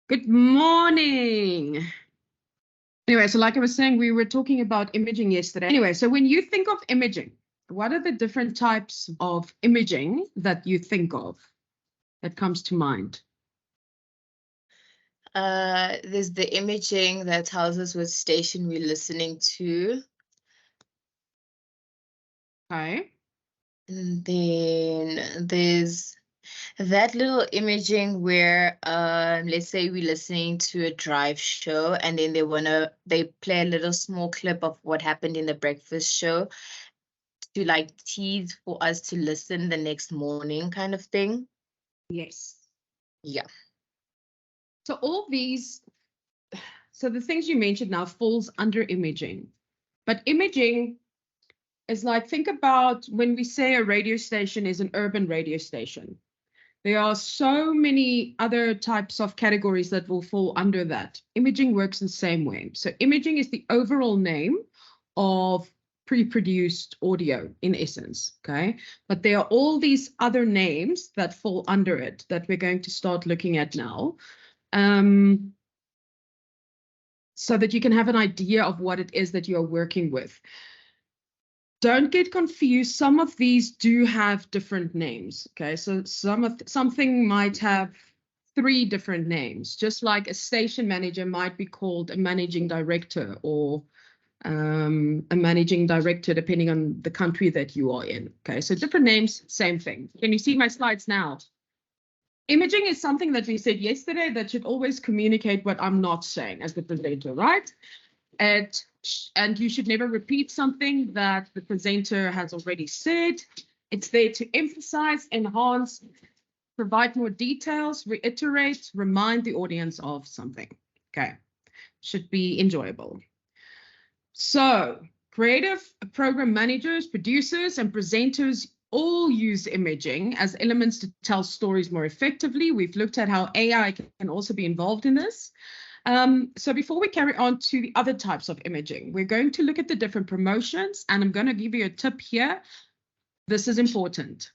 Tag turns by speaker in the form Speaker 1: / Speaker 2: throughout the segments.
Speaker 1: Good morning. Anyway, so like I was saying, we were talking about imaging yesterday. Anyway, so when you think of imaging, what are the different types of imaging that you think of that comes to mind?
Speaker 2: There's the imaging that tells us what station we're listening to.
Speaker 1: Okay.
Speaker 2: And then there's that little imaging where let's say we're listening to a drive show and then they play a little small clip of what happened in the breakfast show to like tease for us to listen the next morning kind of thing.
Speaker 1: Yes.
Speaker 2: Yeah.
Speaker 1: So all these, so the things you mentioned now falls under imaging. But imaging is like, think about when we say a radio station is an urban radio station. There are so many other types of categories that will fall under that. Imaging works in the same way. So imaging is the overall name of pre-produced audio in essence, okay? But there are all these other names that fall under it that we're going to start looking at now, so that you can have an idea of what it is that you're working with. Don't get confused. Some of these do have different names. Okay, so something might have 3 different names, just like a station manager might be called a managing director or a managing director, depending on the country that you are in. Okay, so different names, same thing. Can you see my slides now? Imaging is something that we said yesterday that should always communicate what I'm not saying as the presenter, right? And you should never repeat something that the presenter has already said. It's there to emphasize, enhance, provide more details, reiterate, remind the audience of something. Okay, should be enjoyable. So creative program managers, producers, and presenters all use imaging as elements to tell stories more effectively. We've looked at how AI can also be involved in this. So before we carry on to the other types of imaging, we're going to look at the different promotions, and I'm going to give you a tip here. This is important.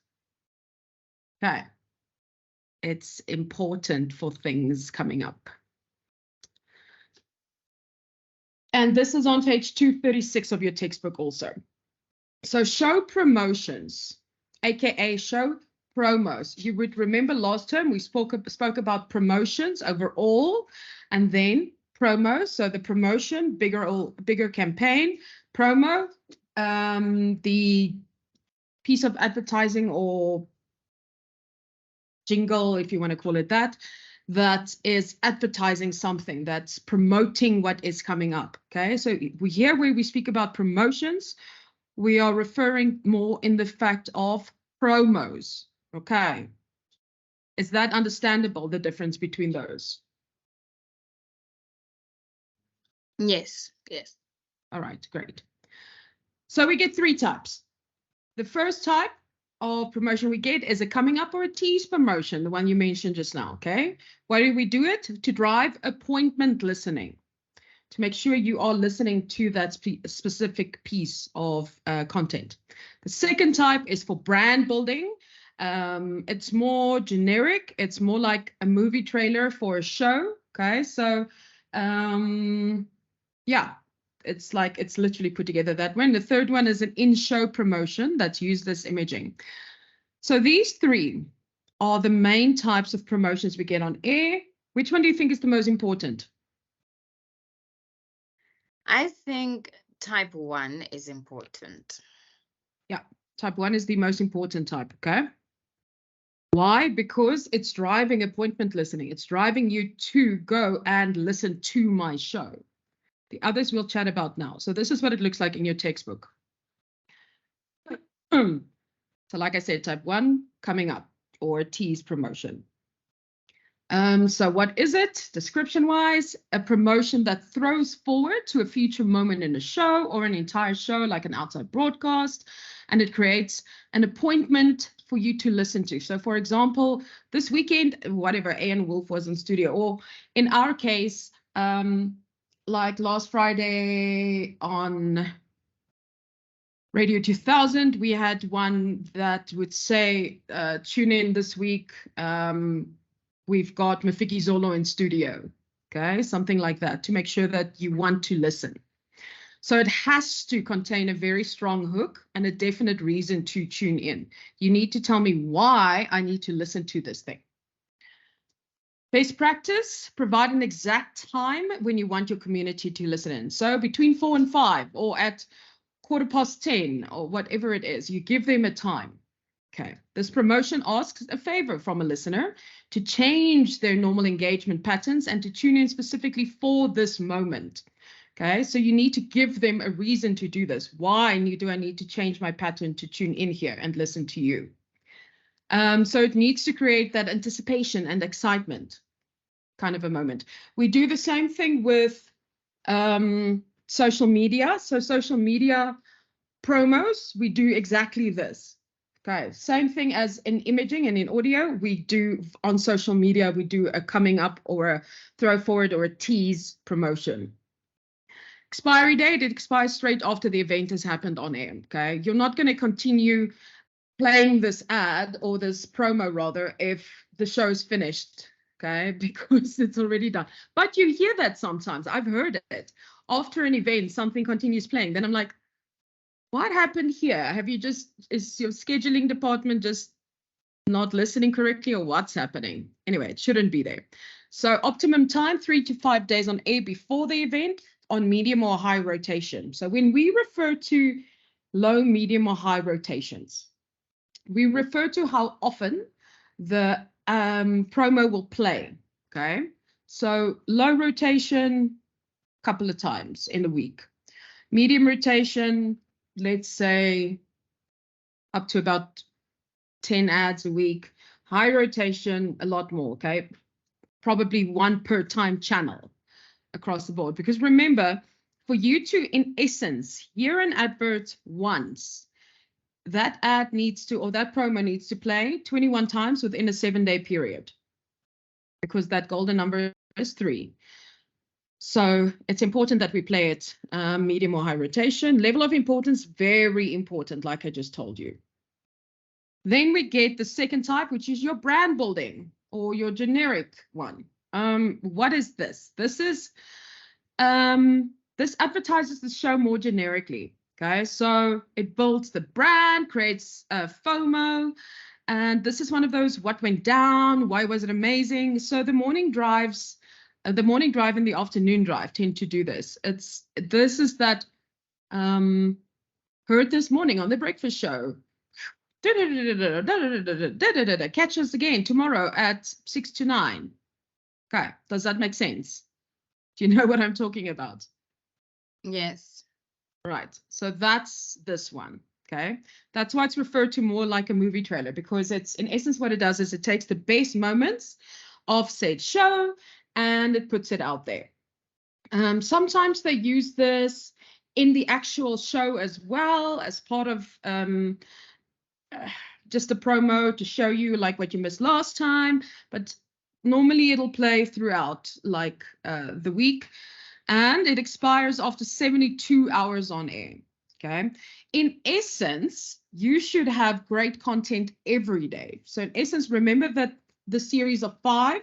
Speaker 1: Okay. It's important for things coming up. And this is on page 236 of your textbook also. So show promotions, aka show promos. You would remember last term we spoke about promotions overall, and then promos. So the promotion, bigger campaign, promo, the piece of advertising or jingle, if you want to call it that, that is advertising something, that's promoting what is coming up. Okay, so here where we speak about promotions, we are referring more in the fact of promos. Okay. Is that understandable, the difference between those?
Speaker 2: Yes. Yes.
Speaker 1: All right, great. So we get 3 types. The first type of promotion we get is a coming up or a tease promotion, the one you mentioned just now, okay? Why do we do it? To drive appointment listening, to make sure you are listening to that specific piece of content. The second type is for brand building. It's more generic. It's more like a movie trailer for a show. Okay, so yeah, it's literally put together that one. The third one is an in-show promotion that's used this imaging. So these 3 are the main types of promotions we get on air. Which one do you think is the most important?
Speaker 2: I think type 1 is important.
Speaker 1: Yeah, type 1 is the most important type, okay? Why? Because it's driving appointment listening. It's driving you to go and listen to my show. The others we'll chat about now. So this is what it looks like in your textbook. So like I said, type 1 coming up, or tease promotion. So what is it? Description-wise, a promotion that throws forward to a future moment in a show or an entire show, like an outside broadcast, and it creates an appointment for you to listen to. So for example, this weekend, whatever, Ian Wolf was in studio, or in our case, like last Friday on Radio 2000, we had one that would say, tune in this week, we've got Mafiki Zolo in studio, okay, something like that, to make sure that you want to listen. So it has to contain a very strong hook and a definite reason to tune in. You need to tell me why I need to listen to this thing. Best practice, provide an exact time when you want your community to listen in. So between 4 and 5 or at 10:15 or whatever it is, you give them a time. Okay, this promotion asks a favor from a listener to change their normal engagement patterns and to tune in specifically for this moment. Okay, so you need to give them a reason to do this. Why do I need to change my pattern to tune in here and listen to you? So it needs to create that anticipation and excitement kind of a moment. We do the same thing with social media. So social media promos, we do exactly this. Okay, same thing as in imaging and in audio, we do on social media, we do a coming up or a throw forward or a tease promotion. Expiry date, it expires straight after the event has happened on air. Okay, you're not going to continue playing this ad or this promo rather if the show's finished, okay, because it's already done. But you hear that sometimes. I've heard it. After an event, something continues playing. Then I'm like, what happened here? Have you is your scheduling department just not listening correctly or what's happening? Anyway, it shouldn't be there. So optimum time, 3 to 5 days on air before the event on medium or high rotation. So when we refer to low, medium or high rotations, we refer to how often the promo will play, okay? So low rotation, couple of times in a week. Medium rotation, let's say up to about 10 ads a week. High rotation, a lot more, okay? Probably 1 per time channel across the board. Because remember, for you to, in essence, hear an advert once, that ad needs to, or that promo needs to play 21 times within a 7-day period, because that golden number is 3. So it's important that we play it medium or high rotation. Level of importance, very important, like I just told you. Then we get the second type, which is your brand building or your generic one. What is this? This is, this advertises the show more generically. Okay, so it builds the brand, creates FOMO, and this is one of those what went down, why was it amazing? So the morning drives, the morning drive and the afternoon drive tend to do this. This is that heard this morning on the breakfast show. Catch us again tomorrow at 6 to 9. Okay, does that make sense? Do you know what I'm talking about?
Speaker 2: Yes.
Speaker 1: Right, so that's this one, okay? That's why it's referred to more like a movie trailer, because it's, in essence, what it does is it takes the best moments of said show and it puts it out there. Sometimes they use this in the actual show as well as part of just a promo to show you like what you missed last time, but normally it'll play throughout like the week. And it expires after 72 hours on air, okay? In essence, you should have great content every day. So in essence, remember that the series of 5,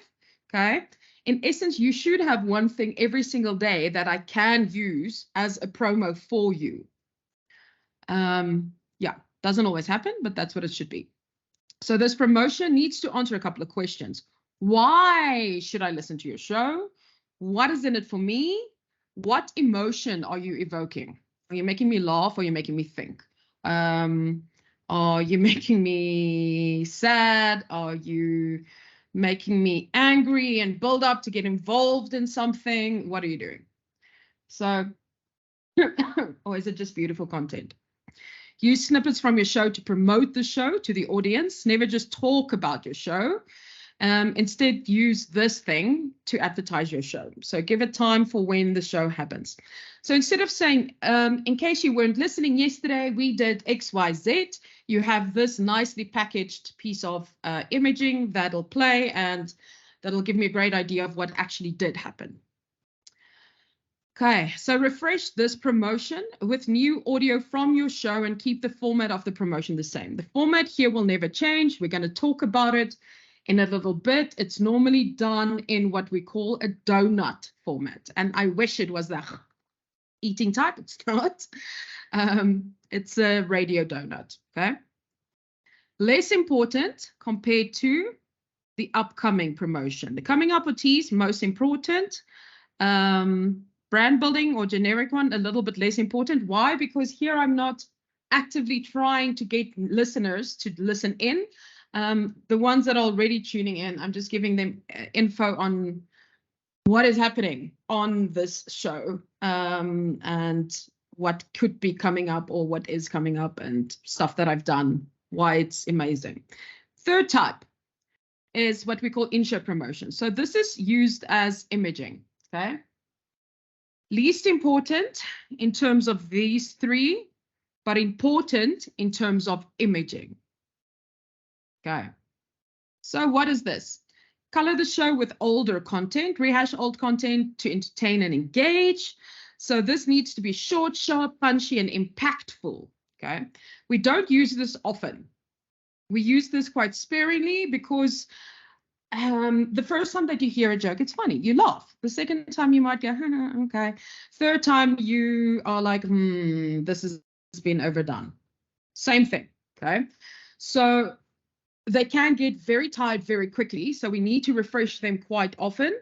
Speaker 1: okay? In essence, you should have one thing every single day that I can use as a promo for you. Yeah, doesn't always happen, but that's what it should be. So this promotion needs to answer a couple of questions. Why should I listen to your show? What is in it for me? What emotion are you evoking? Are you making me laugh or are you making me think? Are you making me sad? Are you making me angry and build up to get involved in something? What are you doing? So, or is it just beautiful content? Use snippets from your show to promote the show to the audience. Never just talk about your show. Instead, use this thing to advertise your show. So give it time for when the show happens. So instead of saying, in case you weren't listening yesterday, we did X, Y, Z, you have this nicely packaged piece of imaging that'll play and that'll give me a great idea of what actually did happen. Okay, so refresh this promotion with new audio from your show and keep the format of the promotion the same. The format here will never change. We're going to talk about it in a little bit. It's normally done in what we call a donut format. And I wish it was the eating type. It's not. It's a radio donut, okay? Less important compared to the upcoming promotion. The coming up OTs, most important. Brand building or generic one, a little bit less important. Why? Because here I'm not actively trying to get listeners to listen in. The ones that are already tuning in, I'm just giving them info on what is happening on this show, and what could be coming up or what is coming up and stuff that I've done, why it's amazing. Third type is what we call in-show promotion. So this is used as imaging, okay? Least important in terms of these three, but important in terms of imaging. Okay. So what is this? Color the show with older content, rehash old content to entertain and engage. So this needs to be short, sharp, punchy, and impactful. Okay. We don't use this often. We use this quite sparingly because the first time that you hear a joke, it's funny, you laugh. The second time you might go, okay. Third time you are like, this has been overdone. Same thing, okay? So they can get very tired very quickly, so we need to refresh them quite often.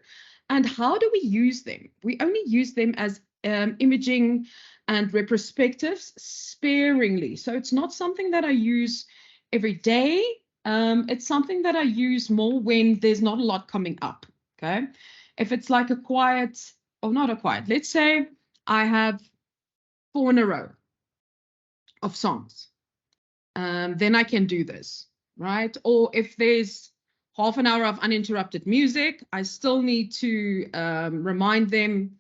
Speaker 1: And how do we use them? We only use them as imaging and retrospectives sparingly. So it's not something that I use every day. It's something that I use more when there's not a lot coming up, okay? If it's like a quiet, or not a quiet, let's say I have 4 in a row of songs, then I can do this, right? Or if there's half an hour of uninterrupted music, I still need to remind them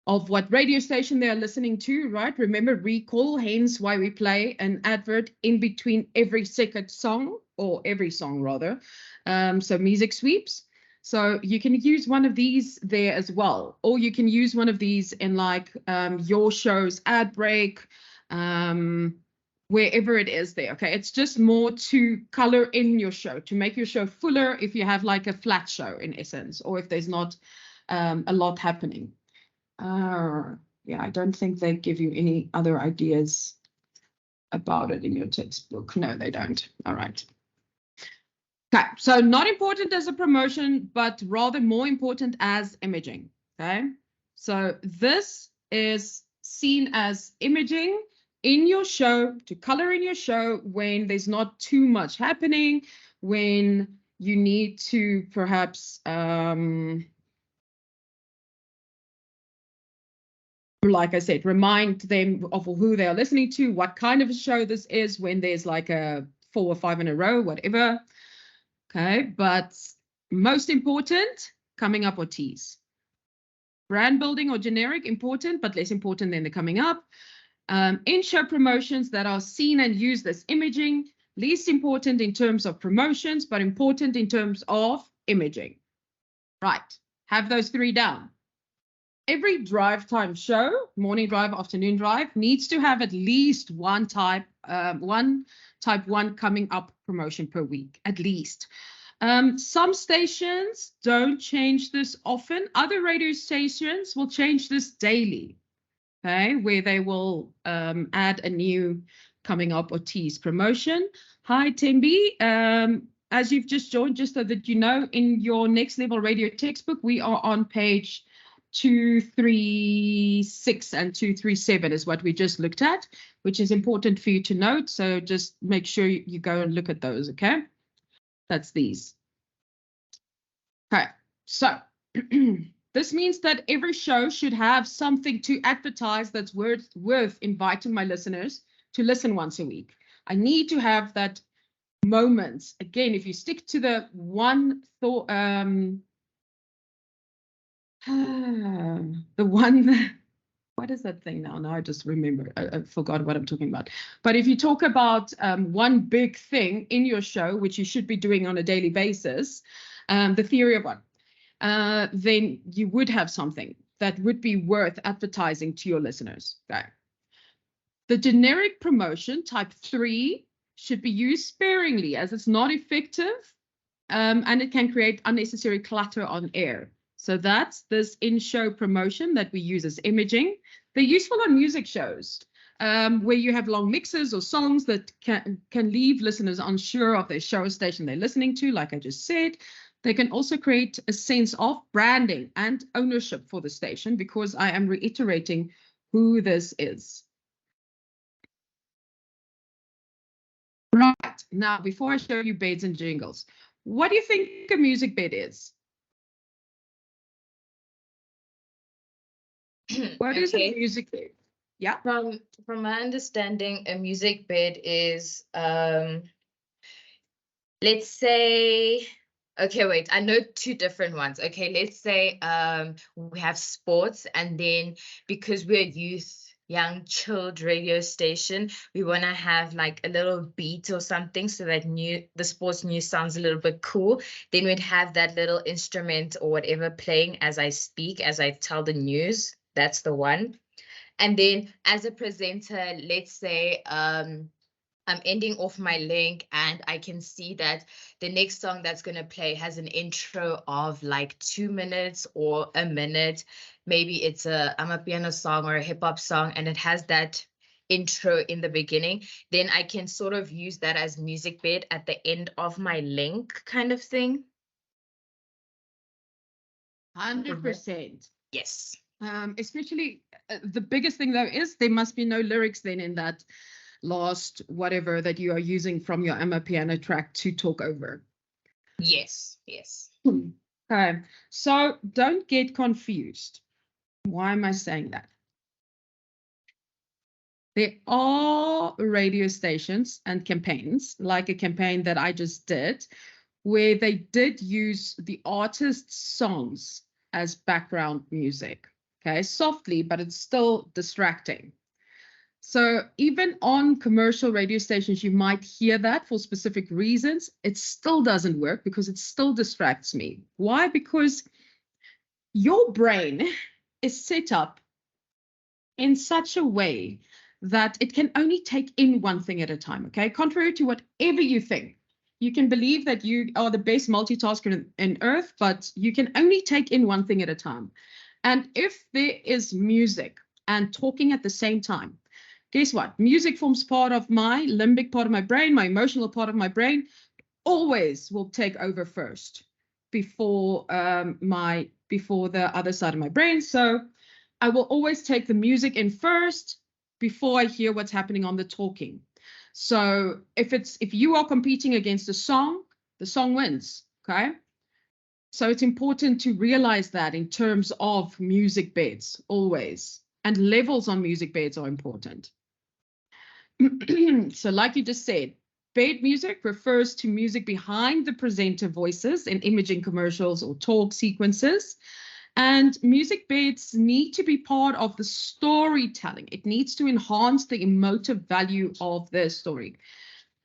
Speaker 1: of what radio station they're listening to, right? Remember, recall, hence why we play an advert in between every second song, or every song rather. So music sweeps. So you can use one of these there as well, or you can use one of these in like your show's ad break, wherever it is there, okay? It's just more to color in your show, to make your show fuller if you have like a flat show in essence, or if there's not a lot happening. Yeah, I don't think they give you any other ideas about it in your textbook. No, they don't. All right. Okay, so not important as a promotion, but rather more important as imaging. Okay, so this is seen as imaging in your show, to color in your show when there's not too much happening, when you need to perhaps like I said, remind them of who they are listening to, what kind of a show this is, when there's like a 4 or 5 in a row, whatever. Okay, but most important, coming up or tease. Brand building or generic, important, but less important than the coming up. In-show promotions that are seen and used as imaging, least important in terms of promotions, but important in terms of imaging. Right, have those 3 down. Every drive time show, morning drive, afternoon drive, needs to have at least one type 1 coming up promotion per week, at least. Some stations don't change this often. Other radio stations will change this daily, okay, where they will add a new coming up or tease promotion. Hi, Tembi. As you've just joined, just so that you know, in your Next Level Radio textbook, we are on page 236 and 237 is what we just looked at, which is important for you to note. So just make sure you go and look at those, okay? That's these. Okay, so this means that every show should have something to advertise that's worth inviting my listeners to listen once a week. I need to have that moment. Again, if you stick to the one thought, the one, what is that thing now? Now I just remember, I forgot what I'm talking about. But if you talk about one big thing in your show, which you should be doing on a daily basis, the theory of one, then you would have something that would be worth advertising to your listeners. Okay. The generic promotion, type 3, should be used sparingly as it's not effective and it can create unnecessary clutter on air. So that's this in-show promotion that we use as imaging. They're useful on music shows where you have long mixes or songs that can leave listeners unsure of their show or station they're listening to, like I just said. They can also create a sense of branding and ownership for the station because I am reiterating who this is. Right, now before I show you beds and jingles, what do you think a music bed is? What is a music bed? Yeah.
Speaker 2: From my understanding, a music bed is let's say, okay, wait, I know two different ones. Okay, let's say we have sports, and then because we're young chilled radio station, we want to have like a little beat or something so that the sports news sounds a little bit cool. Then we'd have that little instrument or whatever playing as I speak, as I tell the news. That's the one. And then as a presenter, let's say I'm ending off my link and I can see that the next song that's going to play has an intro of like 2 minutes or a minute. Maybe it's a amapiano song or a hip hop song, and it has that intro in the beginning. Then I can sort of use that as music bed at the end of my link kind of thing.
Speaker 1: 100%.
Speaker 2: Yes.
Speaker 1: Especially the biggest thing though is there must be no lyrics then in that last whatever that you are using from your amapiano track to talk over.
Speaker 2: Yes, yes.
Speaker 1: Okay, so don't get confused. Why am I saying that? There are radio stations and campaigns, like a campaign that I just did, where they did use the artist's songs as background music. Okay, softly, but it's still distracting. So even on commercial radio stations, you might hear that for specific reasons. It still doesn't work because it still distracts me. Why? Because your brain is set up in such a way that it can only take in one thing at a time, okay? Contrary to whatever you think. You can believe that you are the best multitasker in Earth, but you can only take in one thing at a time. And if there is music and talking at the same time, guess what? Music forms part of my limbic part of my brain, my emotional part of my brain, always will take over first before before the other side of my brain. So I will always take the music in first before I hear what's happening on the talking. So if you are competing against a song, the song wins, okay? So it's important to realize that in terms of music beds always, and levels on music beds are important. So like you just said, bed music refers to music behind the presenter voices in imaging commercials or talk sequences. And music beds need to be part of the storytelling. It needs to enhance the emotive value of the story.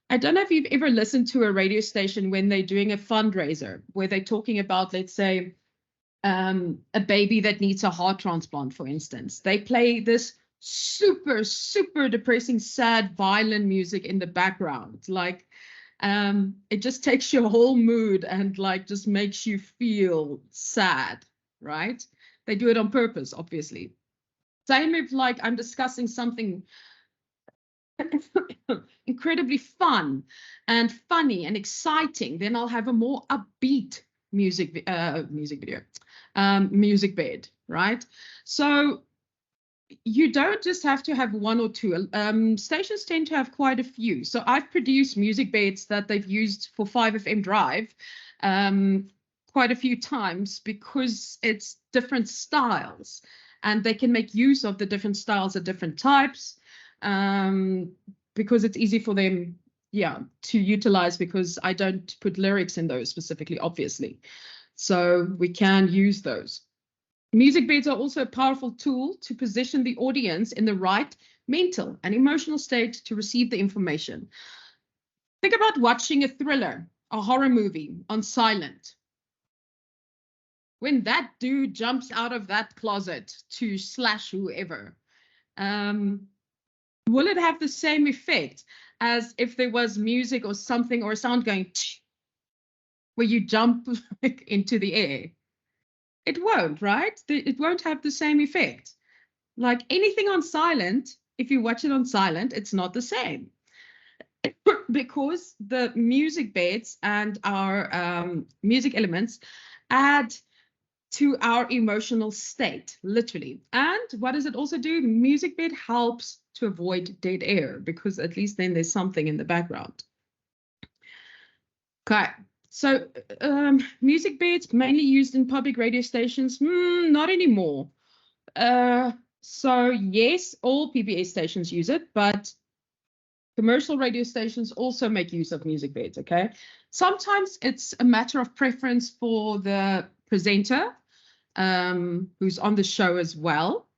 Speaker 1: I don't know if you've ever listened to a radio station when they're doing a fundraiser, where they're talking about, let's say, a baby that needs a heart transplant, for instance. They play this super, super depressing, sad, violent music in the background. Like, it just takes your whole mood and like just makes you feel sad, right? They do it on purpose, obviously. Same if like I'm discussing something incredibly fun and funny and exciting, then I'll have a more upbeat music bed, right? So you don't just have to have one or two. Stations tend to have quite a few. So I've produced music beds that they've used for 5FM Drive quite a few times because it's different styles and they can make use of the different styles at different types because it's easy for them, to utilize, because I don't put lyrics in those specifically, obviously. So we can use those. Music beds are also a powerful tool to position the audience in the right mental and emotional state to receive the information. Think about watching a thriller, a horror movie on silent. When that dude jumps out of that closet to slash whoever, will it have the same effect as if there was music or something or sound going tch where you jump into the air. It won't, right? It won't have the same effect. Like anything on silent, if you watch it on silent, it's not the same. Because the music beds and our music elements add to our emotional state, literally. And what does it also do? Music bed helps to avoid dead air, because at least then there's something in the background. Okay, so music beds mainly used in public radio stations? Not anymore. So yes, all PBS stations use it, but commercial radio stations also make use of music beds, okay? Sometimes it's a matter of preference for the presenter who's on the show as well.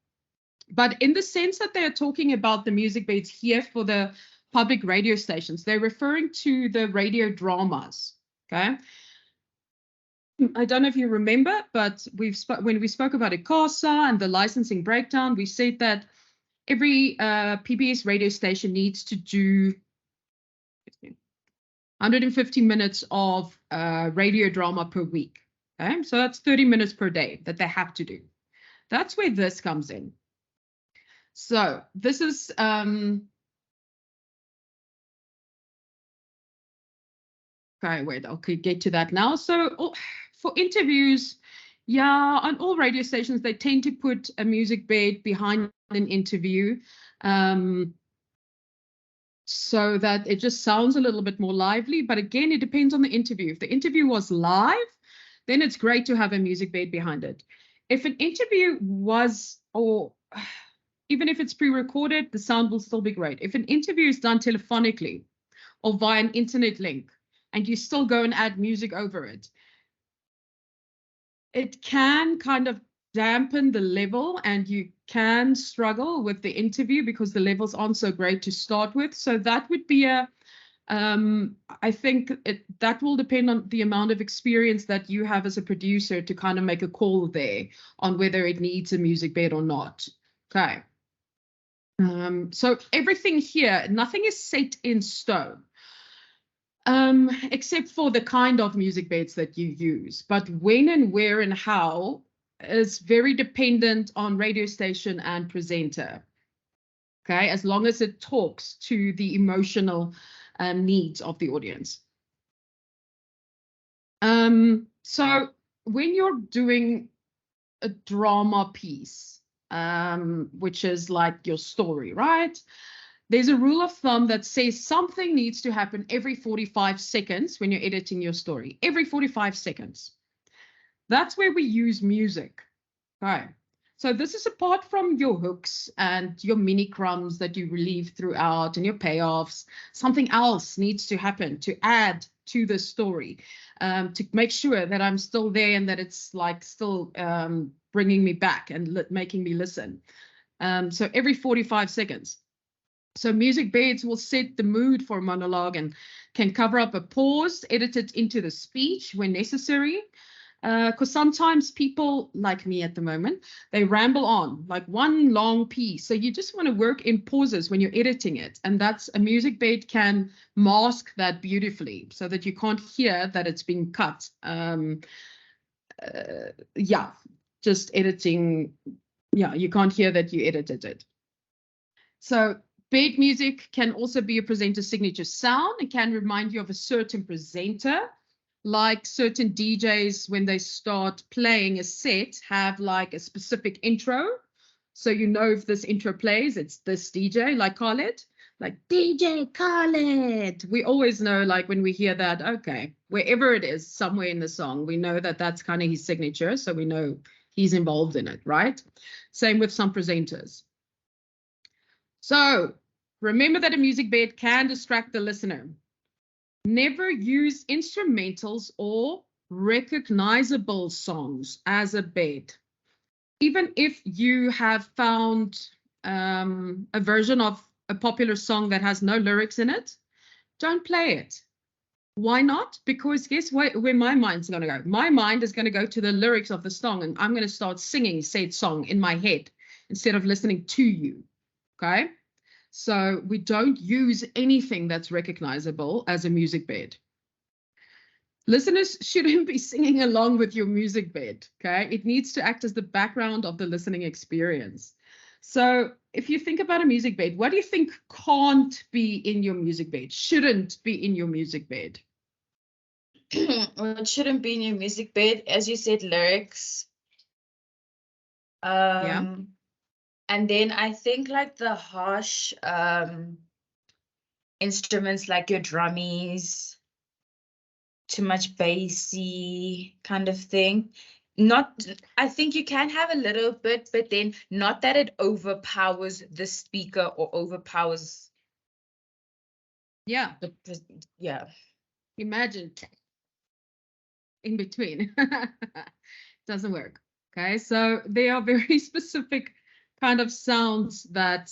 Speaker 1: But in the sense that they are talking about the music beds here for the public radio stations, they're referring to the radio dramas, okay? I don't know if you remember, but when we spoke about ICASA and the licensing breakdown, we said that every PBS radio station needs to do 150 minutes of radio drama per week. Okay, so that's 30 minutes per day that they have to do. That's where this comes in. So this is okay, wait, I'll get to that now. So for interviews, yeah, on all radio stations, they tend to put a music bed behind an interview. So that it just sounds a little bit more lively. But again, it depends on the interview. If the interview was live, then it's great to have a music bed behind it. If an interview was, or even if it's pre-recorded, the sound will still be great. If an interview is done telephonically or via an internet link, and you still go and add music over it, it can kind of dampen the level, and you can struggle with the interview because the levels aren't so great to start with. So that would be I think that will depend on the amount of experience that you have as a producer to kind of make a call there on whether it needs a music bed or not. Okay. So everything here, nothing is set in stone. Except for the kind of music beds that you use. But when and where and how is very dependent on radio station and presenter. Okay, as long as it talks to the emotional needs of the audience. So when you're doing a drama piece, which is like your story, right? There's a rule of thumb that says something needs to happen every 45 seconds when you're editing your story. Every 45 seconds. That's where we use music. Okay. So this is apart from your hooks and your mini crumbs that you relieve throughout and your payoffs. Something else needs to happen to add to the story, to make sure that I'm still there and that it's like still bringing me back and making me listen. So every 45 seconds. So music beds will set the mood for a monologue and can cover up a pause, edit it into the speech when necessary. Because sometimes people, like me at the moment, they ramble on like one long piece. So you just want to work in pauses when you're editing it. And that's a music bed can mask that beautifully so that you can't hear that it's been cut. Yeah, just editing. Yeah, you can't hear that you edited it. So bed music can also be a presenter's signature sound. It can remind you of a certain presenter, like certain DJs, when they start playing a set, have like a specific intro. So you know if this intro plays, it's this DJ, like Khaled, like DJ Khaled. We always know, like when we hear that, okay, wherever it is, somewhere in the song, we know that that's kind of his signature. So we know he's involved in it, right? Same with some presenters. So remember that a music bed can distract the listener. Never use instrumentals or recognizable songs as a bed. Even if you have found a version of a popular song that has no lyrics in it, don't play it. Why not? Because guess where my mind's going to go? My mind is going to go to the lyrics of the song, and I'm going to start singing said song in my head instead of listening to you. Okay? So we don't use anything that's recognizable as a music bed. Listeners shouldn't be singing along with your music bed, okay? It needs to act as the background of the listening experience. So if you think about a music bed, what do you think can't be in your music bed, shouldn't be in your music bed?
Speaker 2: Well, it shouldn't be in your music bed, as you said, lyrics. And then I think like the harsh instruments like your drummies, too much bassy kind of thing. Not, I think you can have a little bit, but then not that it overpowers the speaker or overpowers.
Speaker 1: Yeah.
Speaker 2: Yeah.
Speaker 1: Imagine in between. Doesn't work. Okay, so there are very specific kind of sounds that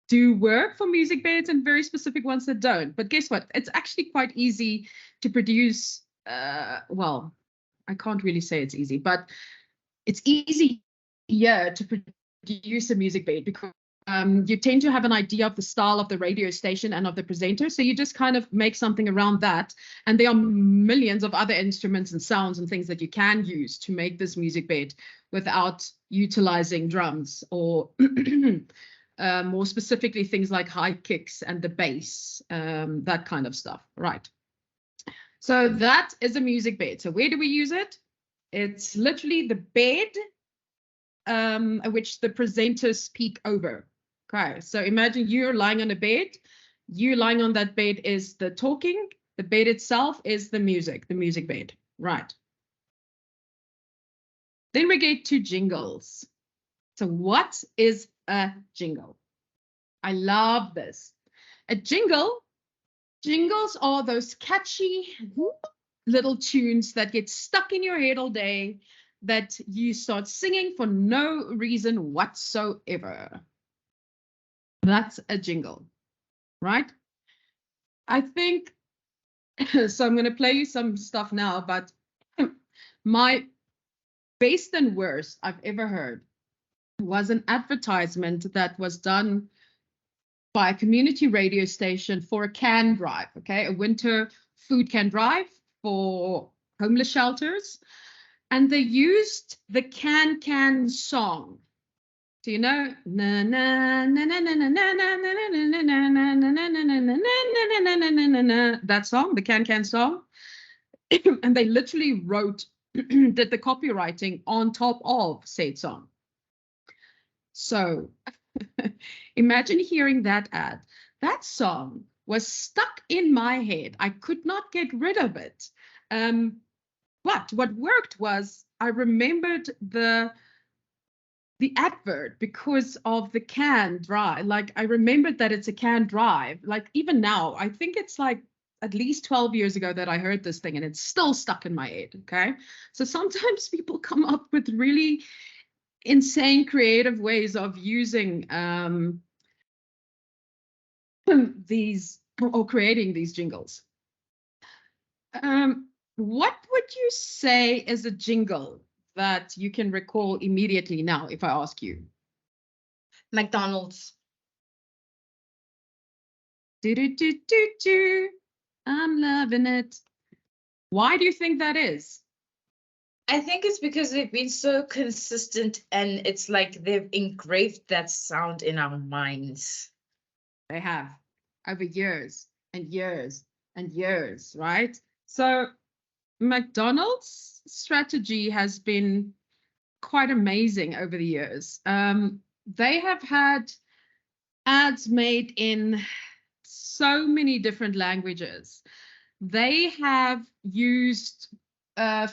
Speaker 1: do work for music beds and very specific ones that don't. But guess what? It's actually quite easy to produce. Well, I can't really say it's easy, but it's easy to produce a music bed because you tend to have an idea of the style of the radio station and of the presenter. So you just kind of make something around that. And there are millions of other instruments and sounds and things that you can use to make this music bed without utilizing drums or more specifically things like high kicks and the bass, that kind of stuff. Right. So that is a music bed. So where do we use it? It's literally the bed which the presenters speak over. Okay, so imagine you're lying on a bed. You lying on that bed is the talking. The bed itself is the music bed. Right. Then we get to jingles. So what is a jingle? I love this. A jingle, jingles are those catchy little tunes that get stuck in your head all day that you start singing for no reason whatsoever. That's a jingle, right? I think, so I'm going to play you some stuff now, but my best and worst I've ever heard was an advertisement that was done by a community radio station for a can drive, okay? A winter food can drive for homeless shelters. And they used the can song. Do you know? That song, the can song. And they literally wrote, did the copywriting on top of said song. So imagine hearing that ad. That song was stuck in my head. I could not get rid of it. But what worked was I remembered the advert because of the can drive. Like I remembered that it's a can drive. Like even now, I think it's like at least 12 years ago that I heard this thing and it's still stuck in my head. Okay. So sometimes people come up with really insane creative ways of using these or creating these jingles. What would you say is a jingle that you can recall immediately now if I ask you?
Speaker 2: McDonald's.
Speaker 1: I'm loving it. Why do you think that is?
Speaker 2: I think it's because they've been so consistent and it's like they've engraved that sound in our minds.
Speaker 1: They have over years and years and years, right? So McDonald's strategy has been quite amazing over the years. They have had ads made in so many different languages. They have used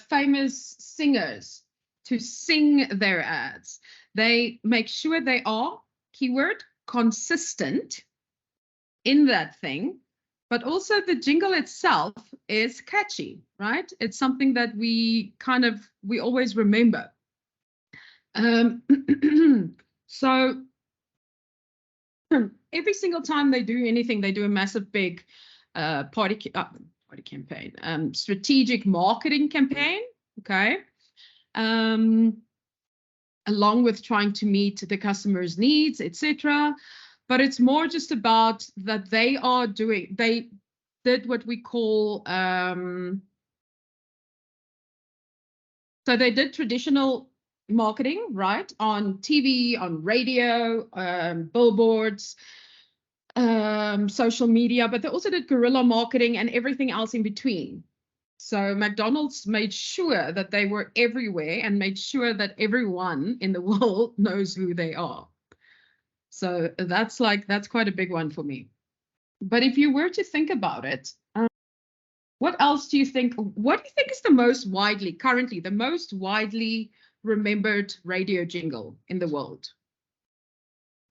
Speaker 1: famous singers to sing their ads. They make sure they are, keyword, consistent in that thing, but also the jingle itself is catchy, right? It's something that we always remember. So every single time they do anything, they do a massive big party campaign, strategic marketing campaign, okay? Along with trying to meet the customer's needs, etc. But it's more just about that they did what we call, so they did traditional marketing, right, on TV, on radio, billboards, social media, but they also did guerrilla marketing and everything else in between. So McDonald's made sure that they were everywhere and made sure that everyone in the world knows who they are. So that's quite a big one for me. But if you were to think about it, what else do you think? What do you think is currently the most widely remembered radio jingle in the world?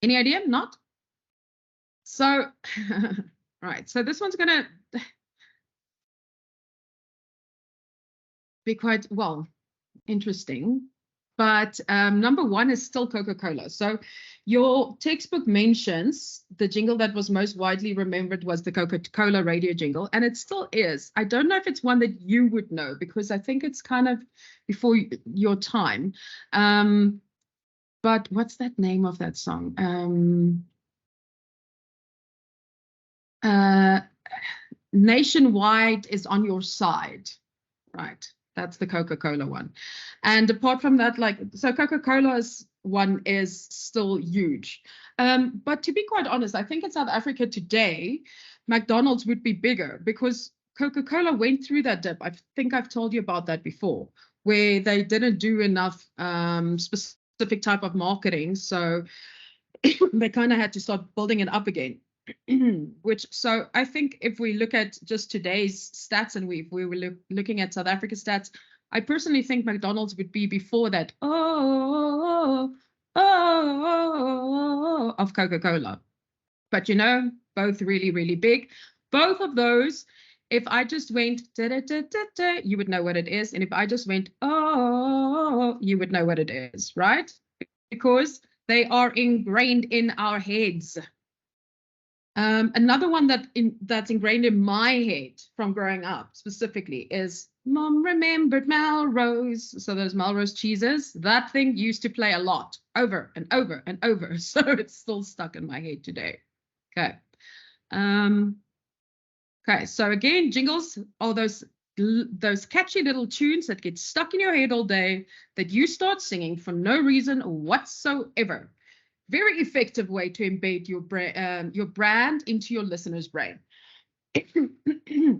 Speaker 1: Any idea? Not? So, right. So this one's going to be quite, well, interesting. But number one is still Coca-Cola. So your textbook mentions the jingle that was most widely remembered was the Coca-Cola radio jingle, and it still is. I don't know if it's one that you would know, because I think it's kind of before your time. But what's that name of that song? Nationwide is on your side, right? That's the Coca-Cola one. And apart from that, so Coca-Cola's one is still huge. But to be quite honest, I think in South Africa today, McDonald's would be bigger, because Coca-Cola went through that dip. I think I've told you about that before, where they didn't do enough specific type of marketing. So they kind of had to start building it up again. So I think if we look at just today's stats, and we were looking at South Africa stats, I personally think McDonald's would be before that of Coca-Cola. But both really, really big. Both of those, if I just went da, da, da, da, da, you would know what it is. And if I just went you would know what it is, right? Because they are ingrained in our heads. Another one that's ingrained in my head from growing up specifically is Mom remembered Melrose. So those Melrose cheeses, that thing used to play a lot, over and over and over. So it's still stuck in my head today. Okay. Okay. So again, jingles are those catchy little tunes that get stuck in your head all day, that you start singing for no reason whatsoever. Very effective way to embed your brand into your listener's brain.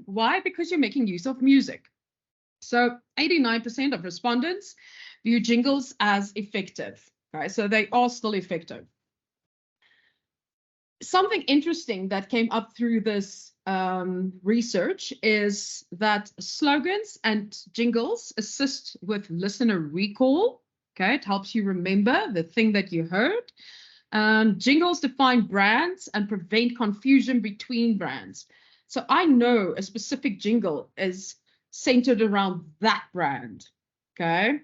Speaker 1: Why? Because you're making use of music. So 89% of respondents view jingles as effective. Okay, so they are still effective. Something interesting that came up through this research is that slogans and jingles assist with listener recall. Okay, it helps you remember the thing that you heard. Jingles define brands and prevent confusion between brands. So I know a specific jingle is centered around that brand. Okay.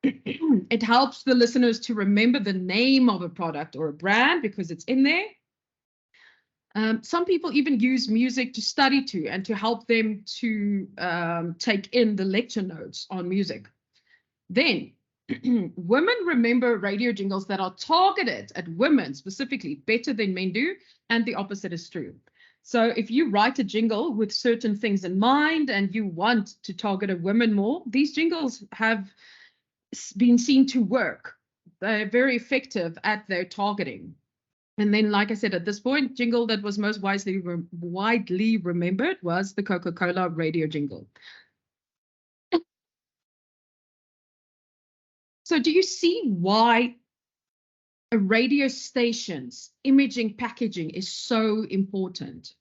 Speaker 1: It helps the listeners to remember the name of a product or a brand because it's in there. Some people even use music to study to and to help them to take in the lecture notes on music. Then women remember radio jingles that are targeted at women specifically better than men do, and the opposite is true. So if you write a jingle with certain things in mind and you want to target a woman more, these jingles have been seen to work. They're very effective at their targeting. And then, like I said, at this point, jingle that was most widely remembered was the Coca-Cola radio jingle. So do you see why a radio station's imaging packaging is so important?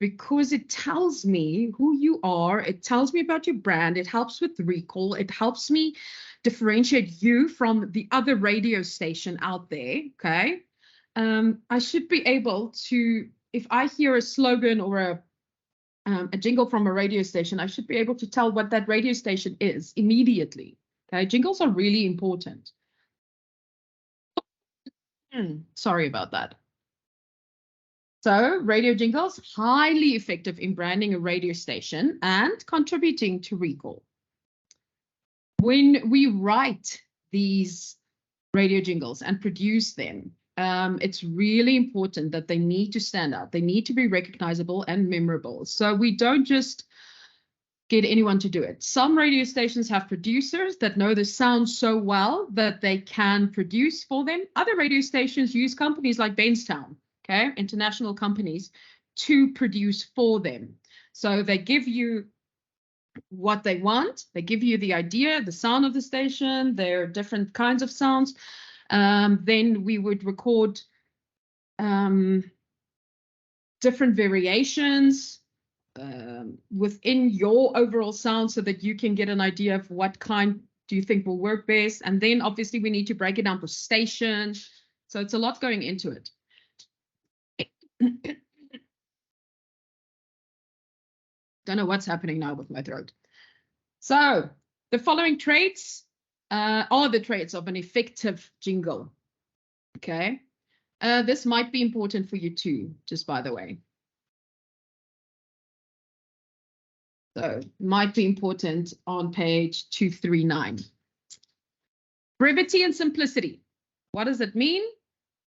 Speaker 1: Because it tells me who you are. It tells me about your brand. It helps with recall. It helps me differentiate you from the other radio station out there, okay? I should be able to, if I hear a slogan or a jingle from a radio station, I should be able to tell what that radio station is immediately. Okay, jingles are really important. Sorry about that. So radio jingles, highly effective in branding a radio station and contributing to recall. When we write these radio jingles and produce them, it's really important that they need to stand out. They need to be recognizable and memorable. So we don't just get anyone to do it. Some radio stations have producers that know the sound so well that they can produce for them. Other radio stations use companies like Bainstown, okay, international companies, to produce for them. So they give you what they want. They give you the idea, the sound of the station, their different kinds of sounds. Then we would record different variations within your overall sound so that you can get an idea of what kind do you think will work best. And then obviously we need to break it down per station. So it's a lot going into it. Don't know what's happening now with my throat. So the following traits are the traits of an effective jingle. Okay. This might be important for you too, just by the way. So might be important on page 239. Brevity and simplicity. What does it mean?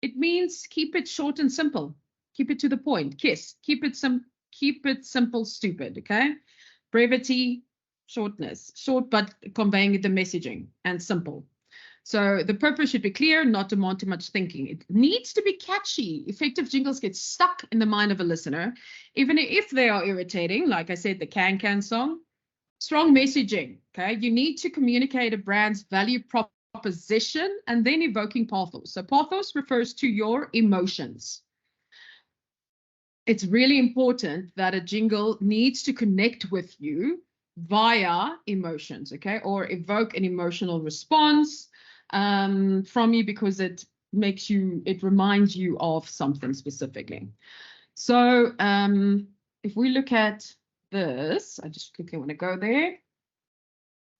Speaker 1: It means keep it short and simple. Keep it to the point. KISS. Keep it simple, stupid. Okay. Brevity, shortness. Short but conveying the messaging, and simple. So the purpose should be clear, not demand too much thinking. It needs to be catchy. Effective jingles get stuck in the mind of a listener, even if they are irritating. Like I said, the Can song. Strong messaging, okay? You need to communicate a brand's value proposition and then evoking pathos. So pathos refers to your emotions. It's really important that a jingle needs to connect with you via emotions, okay? Or evoke an emotional response from you because it reminds you of something specifically. So if we look at this, I just quickly want to go there.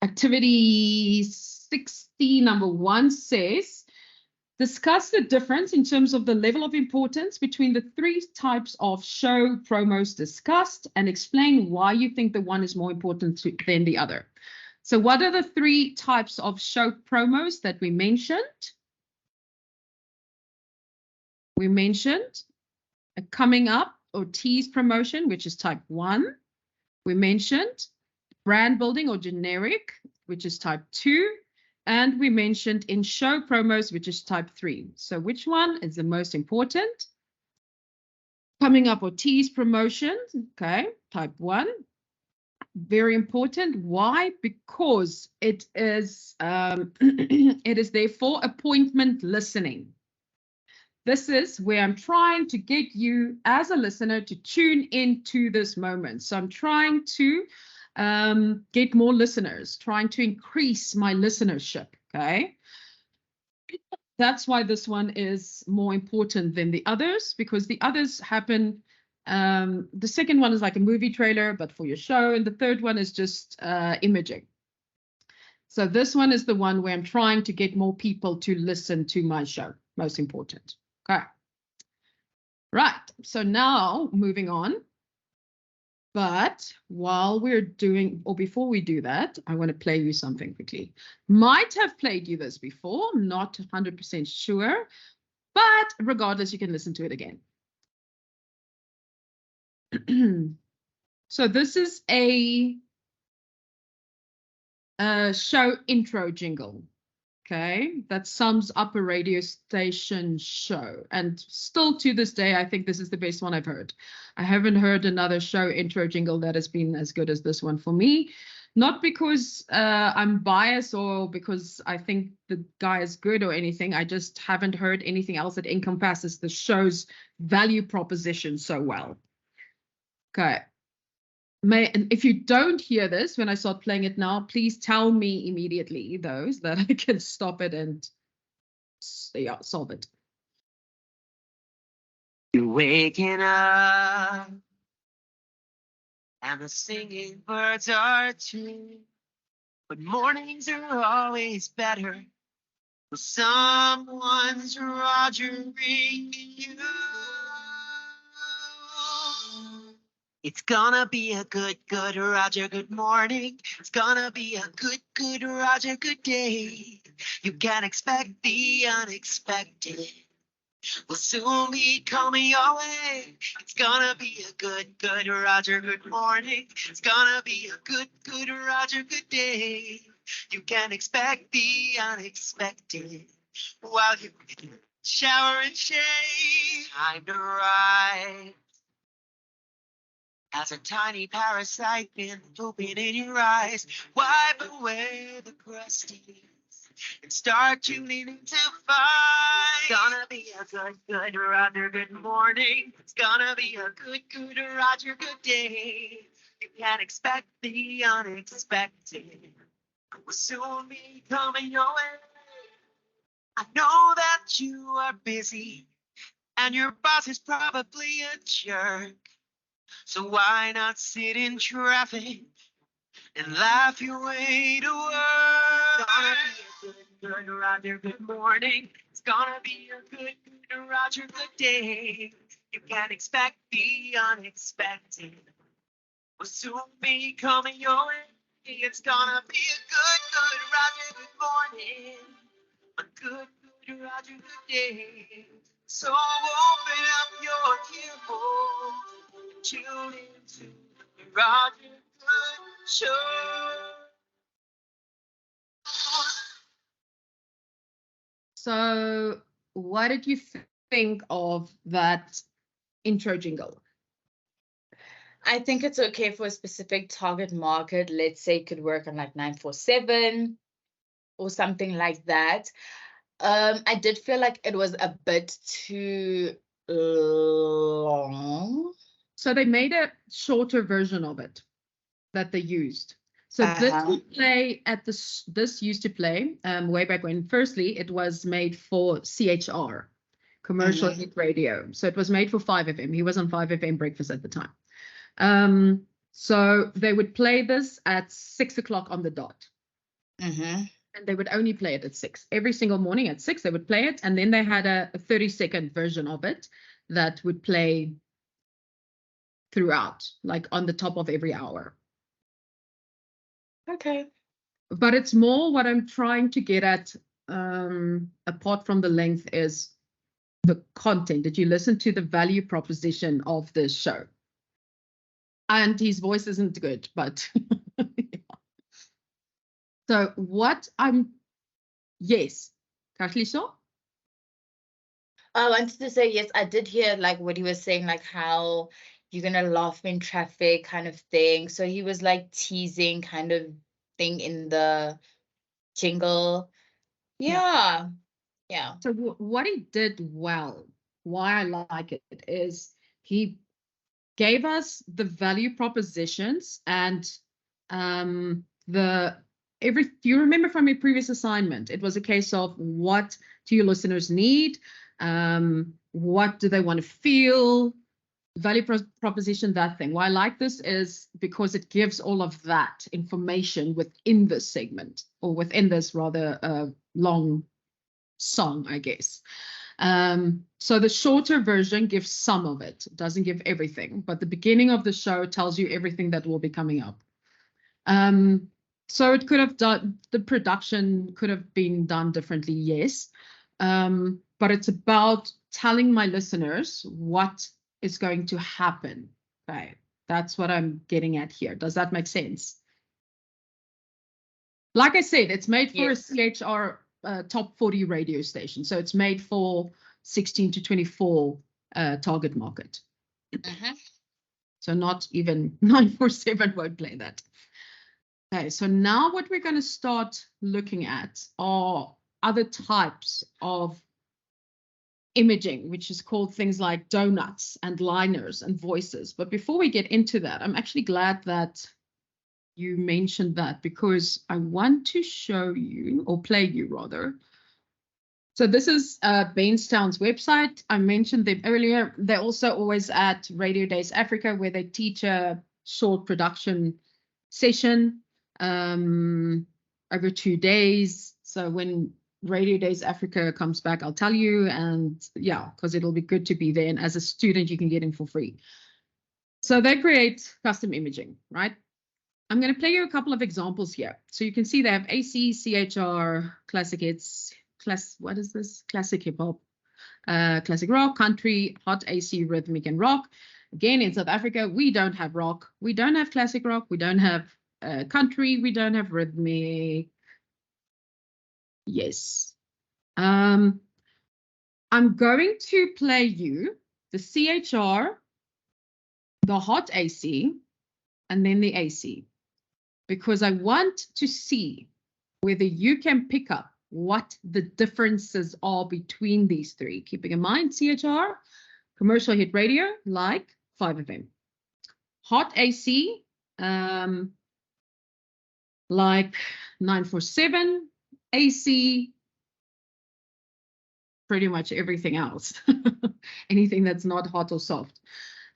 Speaker 1: Activity 60, number 1 says, discuss the difference in terms of the level of importance between the 3 types of show promos discussed and explain why you think the one is more important than the other. So what are the 3 types of show promos that we mentioned? We mentioned a coming up or tease promotion, which is type 1. We mentioned brand building or generic, which is type 2. And we mentioned in show promos, which is type 3. So which one is the most important? Coming up or tease promotion, okay, type 1. Very important. Why? Because it is it is there for appointment listening. This is where I'm trying to get you as a listener to tune into this moment. So I'm trying to get more listeners, trying to increase my listenership, okay? That's why this one is more important than the others, because the others happen, the second one is like a movie trailer, but for your show, and the third one is just imaging. So this one is the one where I'm trying to get more people to listen to my show, most important. Okay. Right, so now moving on. But while we're doing, or before we do that, I want to play you something quickly. Might have played you this before, not 100% sure, but regardless, you can listen to it again. So this is a show intro jingle. Okay, that sums up a radio station show. And still to this day, I think this is the best one I've heard. I haven't heard another show intro jingle that has been as good as this one for me. Not because I'm biased or because I think the guy is good or anything. I just haven't heard anything else that encompasses the show's value proposition so well. Okay. And if you don't hear this when I start playing it now, please tell me immediately those that I can stop it and solve it.
Speaker 3: You're waking up and the singing birds are too, but mornings are always better when someone's rogering you. It's gonna be a good Roger, good morning. It's gonna be a good Roger, good day. You can expect the unexpected. will soon be coming your way. It's gonna be a good Roger, good morning. It's gonna be a good Roger, good day. You can expect the unexpected while you shower and shave. Time to rise. As a tiny parasite been pooping in your eyes, wipe away the crusties and start tuning into fight. It's gonna be a good Roger, good morning. It's gonna be a good Roger, good day. You can expect the unexpected will soon be coming your way. I know that you are busy and your boss is probably a jerk. So why not sit in traffic and laugh your way to work? It's gonna be a good Roger, good morning. It's gonna be a good Roger, good day. You can expect the unexpected will soon be coming your way. It's gonna be a good Roger, good morning. A good Roger, good day. So open up your earphones and tune into the Roger Good Show.
Speaker 1: So what did you think of that intro jingle?
Speaker 2: I think it's okay for a specific target market. Let's say it could work on like 947 or something like that. I did feel like it was a bit too long.
Speaker 1: So they made a shorter version of it that they used. So this would play at this used to play way back when. Firstly, it was made for CHR, commercial hit radio. So it was made for 5FM. He was on 5FM breakfast at the time. So they would play this at 6 o'clock on the dot. And they would only play it at 6. Every single morning at 6, they would play it. And then they had a 30-second version of it that would play throughout, like on the top of every hour.
Speaker 2: Okay.
Speaker 1: But it's more what I'm trying to get at, apart from the length, is the content. Did you listen to the value proposition of this show? And his voice isn't good, but yeah. So what yes, Kathleen?
Speaker 2: I wanted to say, yes, I did hear like what he was saying, like how you're gonna laugh in traffic kind of thing. So he was like teasing kind of thing in the jingle. Yeah.
Speaker 1: So what he did well, why I like it, is he gave us the value propositions and you remember from your previous assignment, it was a case of what do your listeners need, what do they want to feel, value proposition, that thing. Why I like this is because it gives all of that information within this segment, or within this rather long song, I guess. So the shorter version gives some of it, doesn't give everything, but the beginning of the show tells you everything that will be coming up. So it could have done, the production could have been done differently, yes. But it's about telling my listeners what is going to happen. Okay, that's what I'm getting at here. Does that make sense? Like I said, it's made for a CHR top 40 radio station. So it's made for 16 to 24 target market. So not even 947 won't play that. Okay, so now what we're going to start looking at are other types of imaging, which is called things like donuts and liners and voices. But before we get into that, I'm actually glad that you mentioned that, because I want to show you, or play you rather. So this is Bainstown's website. I mentioned them earlier. They're also always at Radio Days Africa, where they teach a short production session over 2 days. So when Radio Days Africa comes back, I'll tell you, and yeah, because it'll be good to be there. And as a student, you can get in for free. So they create custom imaging, right? I'm going to play you a couple of examples here. So you can see they have AC, CHR, classic hits, what is this? Classic hip hop, classic rock, country, hot AC, rhythmic, and rock. Again, in South Africa, we don't have rock, we don't have classic rock, we don't have country, we don't have rhythmic. Yes. I'm going to play you the CHR, the hot AC, and then the AC, because I want to see whether you can pick up what the differences are between these three. Keeping in mind, CHR, commercial hit radio, like 5FM. Hot AC, like 947. AC, pretty much everything else. Anything that's not hot or soft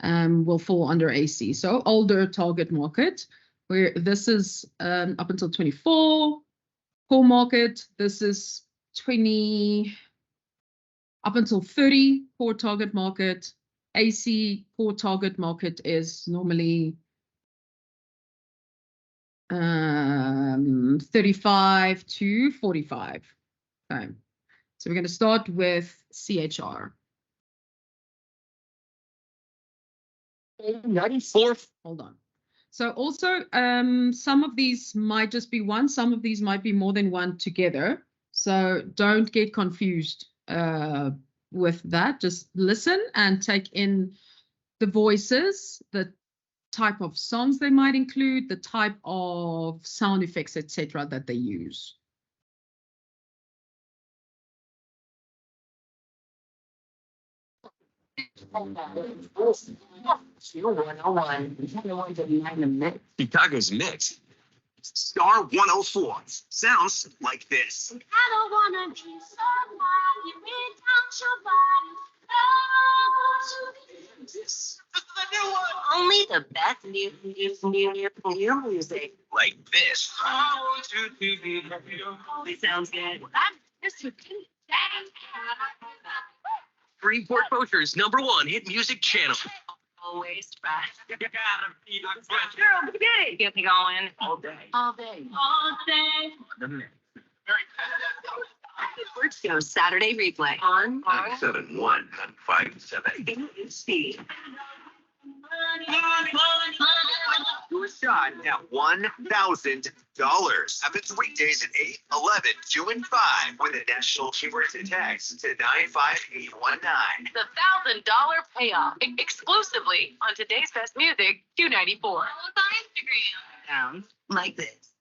Speaker 1: will fall under AC. So older target market, where this is up until 24. Core market, this is 20 up until 30. Core target market. AC core target market is normally 35 to 45. Okay, so we're going to start with CHR.
Speaker 3: 94.
Speaker 1: Hold on. So also, some of these might just be one, some of these might be more than one together. So don't get confused with that. Just listen and take in the voices, the type of songs they might include, the type of sound effects, etc. that they use.
Speaker 3: Chicago's mix. Star 104 sounds like this.
Speaker 4: I don't wanna be somebody without your body.
Speaker 3: This is the new one.
Speaker 4: Only the best new music.
Speaker 3: Like this.
Speaker 4: It sounds good. I'm just a
Speaker 3: Freeport Poacher's #1 hit music channel.
Speaker 4: always fresh.
Speaker 3: You gotta be the fresh.
Speaker 4: Girl, get me going.
Speaker 3: All day.
Speaker 4: All day. All day.
Speaker 3: The mix.
Speaker 4: Bird Show Saturday replay on
Speaker 3: 971-957.
Speaker 4: Speed.
Speaker 3: Your shot at $1,000. Happens weekdays at 8, 11, 2, and 5 with a national keyword to text to 95819.
Speaker 4: The $1,000 payoff exclusively on today's best music, 294. Sounds like this.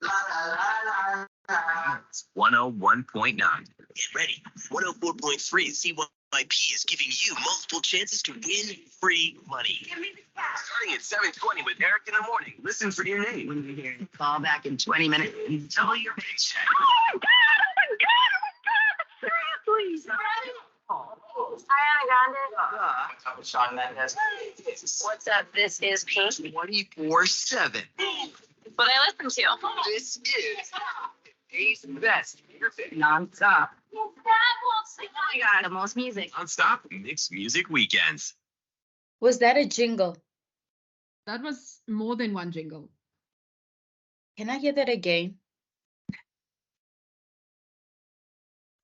Speaker 3: It's 101.9. Get ready. 104.3 CYP is giving you multiple chances to win free money. Starting at 7:20 with Eric in the morning. Listen for your name.
Speaker 4: When you hear it, call back in 20 minutes and tell your paycheck. Oh my God. Please.
Speaker 3: Sean Mendes.
Speaker 4: What's up? This is Pink.
Speaker 3: 24/7.
Speaker 4: What I listen to.
Speaker 3: This is Ace Best.
Speaker 4: Non-stop. Oh my God, the most music.
Speaker 3: Non-stop mixed music weekends.
Speaker 2: Was that a jingle?
Speaker 1: That was more than one jingle.
Speaker 2: Can I hear that again?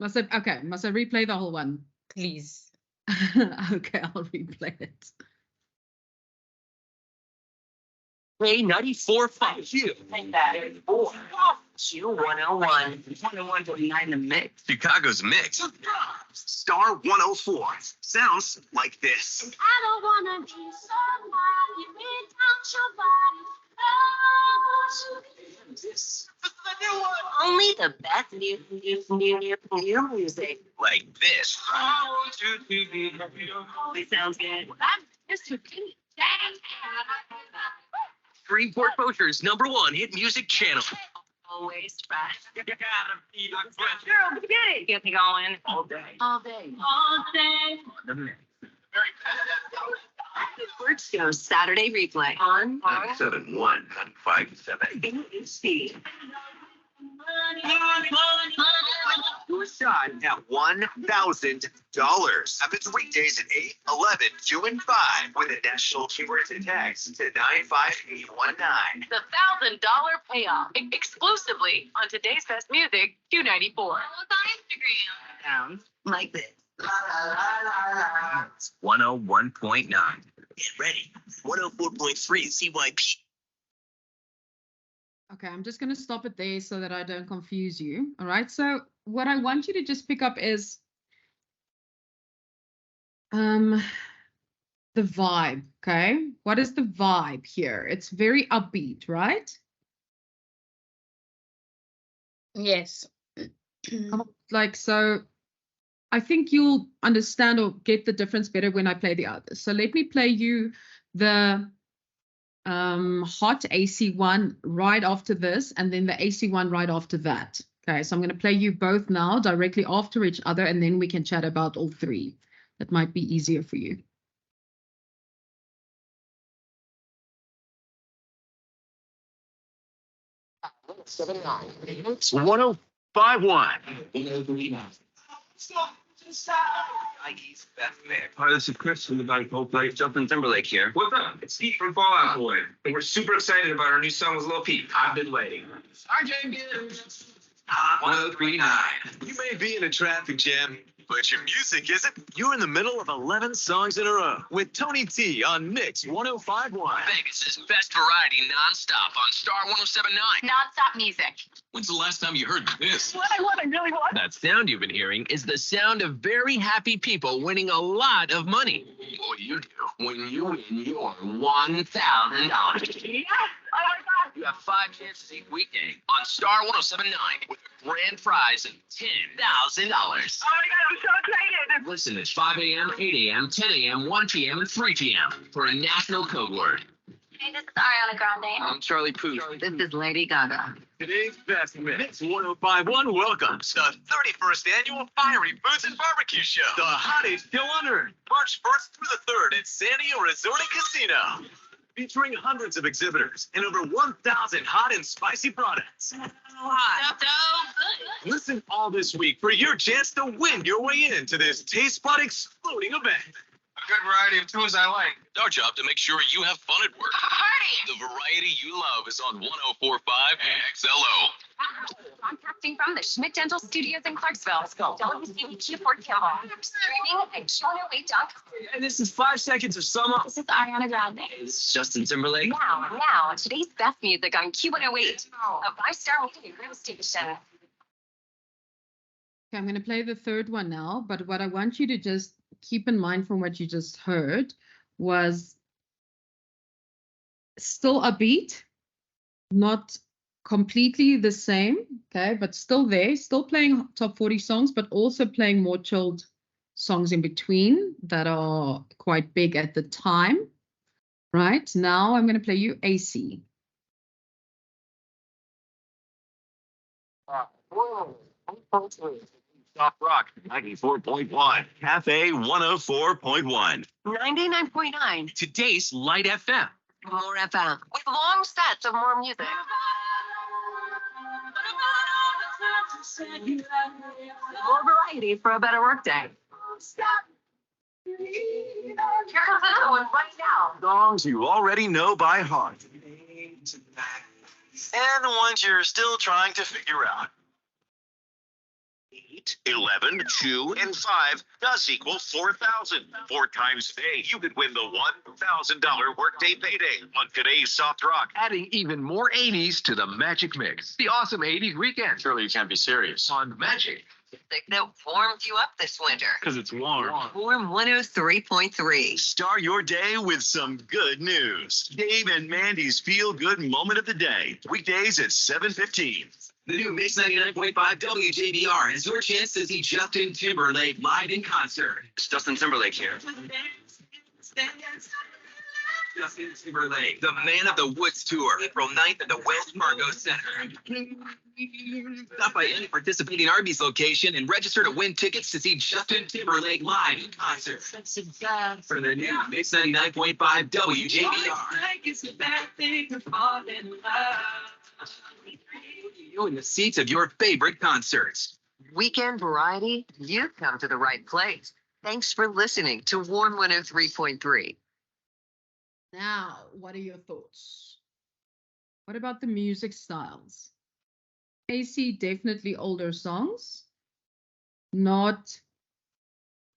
Speaker 1: Must I replay the whole one?
Speaker 2: Please.
Speaker 1: Okay, I'll replay it.
Speaker 3: K94.5.
Speaker 4: Take that. 101. 101.9 the mix.
Speaker 3: Chicago's mix. Star 104 sounds like this.
Speaker 4: I don't wanna be somebody without your body.
Speaker 3: This is the new one.
Speaker 4: Only the best new music.
Speaker 3: Like this.
Speaker 4: It sounds good. I'm just a
Speaker 3: Freeport Poacher's #1 hit music channel.
Speaker 4: always fresh.
Speaker 3: You gotta be the fresh.
Speaker 4: Girl, get me going.
Speaker 3: All day.
Speaker 4: All day. All day.
Speaker 3: The mix.
Speaker 4: Bird Show Saturday replay on
Speaker 3: 971-957.
Speaker 4: Speed.
Speaker 3: Your shot at $1,000. Happens weekdays at 8, 11, 2, and 5 with a national keyword to text to 95819.
Speaker 4: The $1,000 payoff exclusively on today's best music, 294. Sounds like this.
Speaker 3: It's 101.9. Get ready. 104.3 CYP.
Speaker 1: Okay, I'm just going to stop it there so that I don't confuse you. All right. So what I want you to just pick up is the vibe. Okay. What is the vibe here? It's very upbeat, right?
Speaker 2: Yes.
Speaker 1: Like, so I think you'll understand or get the difference better when I play the others. So let me play you the hot AC one right after this, and then the AC one right after that. Okay, so I'm going to play you both now directly after each other, and then we can chat about all three. That might be easier for you.
Speaker 3: It's 1051.
Speaker 5: Hi, this is Chris from the band Coldplay. Justin Timberlake here. What's up? It's Pete from Fall Out Boy. And we're super excited about our new song with Lil Peep. I've been waiting. Hi, James. 1039.
Speaker 6: You may be in a traffic jam, but your music isn't. You're in the middle of 11 songs in a row with Tony T on Mix 1051.
Speaker 7: Vegas' best variety nonstop on Star 1079.
Speaker 4: Non-stop music.
Speaker 7: When's the last time you heard this?
Speaker 4: What I really want.
Speaker 7: That sound you've been hearing is the sound of very happy people winning a lot of money. What do you do when you win your $1,000?
Speaker 4: Yeah.
Speaker 7: You have 5 chances each weekday on Star 1079 with a grand prize of $10,000.
Speaker 4: Oh my God, I'm so excited.
Speaker 7: Listen at 5 a.m., 8 a.m., 10 a.m., 1 p.m., and 3 p.m. for a national code word.
Speaker 4: Hey, this is Ariana Grande.
Speaker 7: I'm Charlie Puth.
Speaker 4: This is Lady Gaga.
Speaker 6: Today's best mix 1051 welcomes the 31st annual Fiery Foods and Barbecue Show. The hottest show on earth. March 1st through the 3rd at Sandio Resort and Casino. Featuring hundreds of exhibitors and over 1,000 hot and spicy products. Listen all this week for your chance to win your way into this taste bud exploding event.
Speaker 5: A good variety of tunes I like.
Speaker 7: It's our job to make sure you have fun at work.
Speaker 4: Party!
Speaker 7: The variety you love is on 104.5 XLO.
Speaker 4: Broadcasting from the Schmidt Dental Studios in Clarksville. WCBQ Fort Campbell. Streaming at Q108.com.
Speaker 5: And this is 5 Seconds of Summer.
Speaker 4: This is Ariana Grande.
Speaker 7: This is Justin Timberlake.
Speaker 4: Now, today's best music on Q108, a 5-star media radio station.
Speaker 1: Okay, I'm going to play the third one now, but what I want you to just keep in mind from what you just heard was still a beat, not completely the same, okay, but still there, still playing top 40 songs, but also playing more chilled songs in between that are quite big at the time. Right, now I'm going to play you AC.
Speaker 6: Soft Rock 94.1. Cafe 104.1.
Speaker 4: 99.9.
Speaker 7: Today's Light FM.
Speaker 4: More FM. With long sets of more music. More variety for a better workday. Here comes another one right now.
Speaker 6: Songs you already know by heart. And the ones you're still trying to figure out. 8, 11, 2, and 5 does equal 4,000. 4 times today, you could win the $1,000 workday payday on today's Soft Rock.
Speaker 7: Adding even more 80s to the Magic Mix. The awesome 80s weekend.
Speaker 5: Surely you can't be serious.
Speaker 7: On Magic.
Speaker 8: That warmed you up this winter.
Speaker 5: Because it's warm.
Speaker 8: Warm 103.3.
Speaker 6: Start your day with some good news. Dave and Mandy's Feel Good Moment of the Day. Weekdays at 7:15.
Speaker 7: The new Mix 99.5 WJBR is your chance to see Justin Timberlake live in concert.
Speaker 5: It's Justin Timberlake here.
Speaker 7: Justin Timberlake, the Man of the Woods Tour, April 9th at the Wells Fargo Center. Stop by any participating Arby's location and register to win tickets to see Justin Timberlake live in concert. For the new Mix 99.5 WJBR. You in the seats of your favorite concerts.
Speaker 8: Weekend variety, you come to the right place. Thanks for listening to Warm 103.3.
Speaker 1: Now, what are your thoughts? What about the music styles? AC, definitely older songs, not